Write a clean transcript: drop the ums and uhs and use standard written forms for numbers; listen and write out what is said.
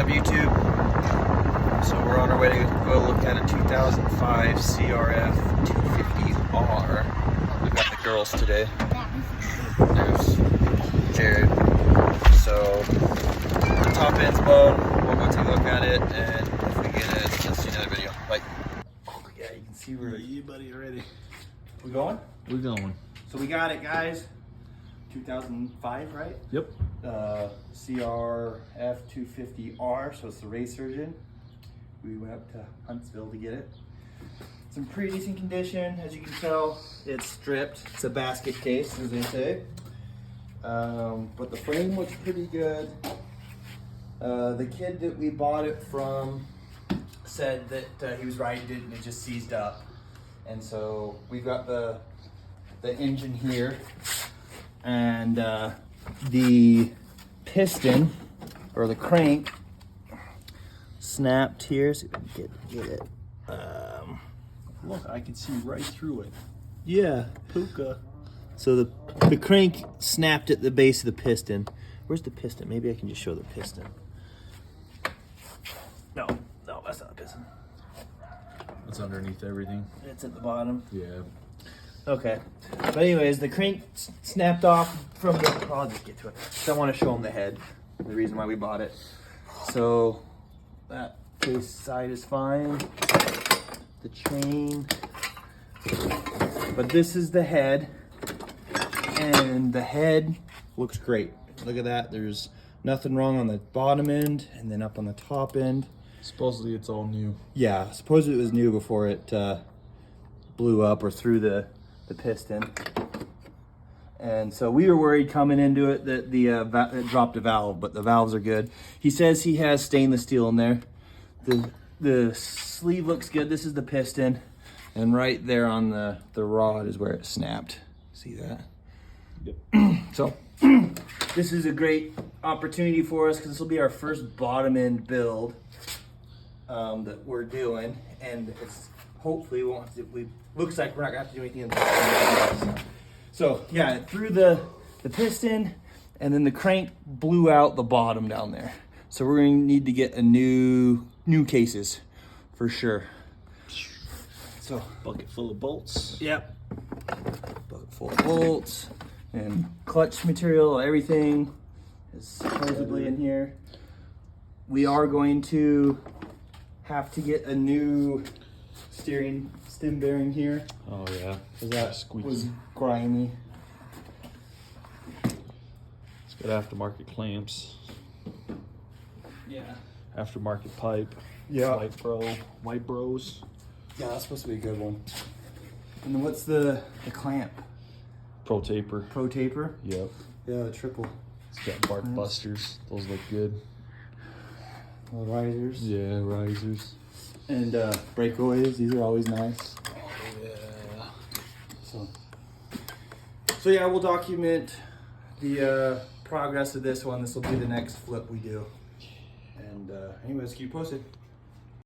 up, YouTube? So we're on our way to go look at a 2005 CRF 250R. We got the girls today. There's Jared. So the top end's blown. We'll go take a look at it, and if we get it, let's do another video. Bye. Oh yeah, you can see we're. Yeah, buddy, already. We going? We're going. So we got it, guys. 2005, right? Yep. CRF 250R, so it's the race version. We went up to Huntsville to get it. It's in pretty decent condition, as you can tell. It's stripped. It's a basket case, as they say. But the frame looks pretty good. The kid that we bought it from said that he was riding it and it just seized up. And so we got the engine here, and the piston or the crank snapped here. So we can get it. Look, I can see right through it. Yeah, Puka. so the crank snapped at the base of the piston. Where's the piston? Maybe I can just show the piston. No, that's not the piston. It's underneath everything. It's at the bottom. Yeah. Okay. But anyways, the crank snapped off from the... I'll just get to it. So I want to show them the head. The reason why we bought it. So that case side is fine. The chain. But this is the head. And the head looks great. Look at that. There's nothing wrong on the bottom end. And then up on the top end. Supposedly it's all new. Yeah, supposedly it was new before it blew up or threw the piston. And so we were worried coming into it that it dropped a valve, but the valves are good. He says he has stainless steel in there. The sleeve looks good. This is the piston, and right there on the rod is where it snapped. See that? Yep. So this is a great opportunity for us because this will be our first bottom end build that we're doing, and it's hopefully looks like we're not gonna have to do anything in the So yeah, it threw the piston, and then the crank blew out the bottom down there. So we're gonna need to get a new cases for sure. So Bucket full of bolts. yep, bucket full of bolts and clutch material. Everything is supposedly in here. We are going to have to get a new stem bearing here. Oh yeah. Because that Squeaks. was grimy. It's got aftermarket clamps. Yeah. Aftermarket pipe. Yeah. White bros. Yeah, that's supposed to be a good one. And then what's the clamp? Pro taper. Pro taper? Yep. Yeah, the triple. It's got bark busters. Those look good. The risers. Yeah, risers. And breakaways. These are always nice. Oh yeah. So yeah, we'll document the progress of this one. This will be the next flip we do. And anyways, keep posted.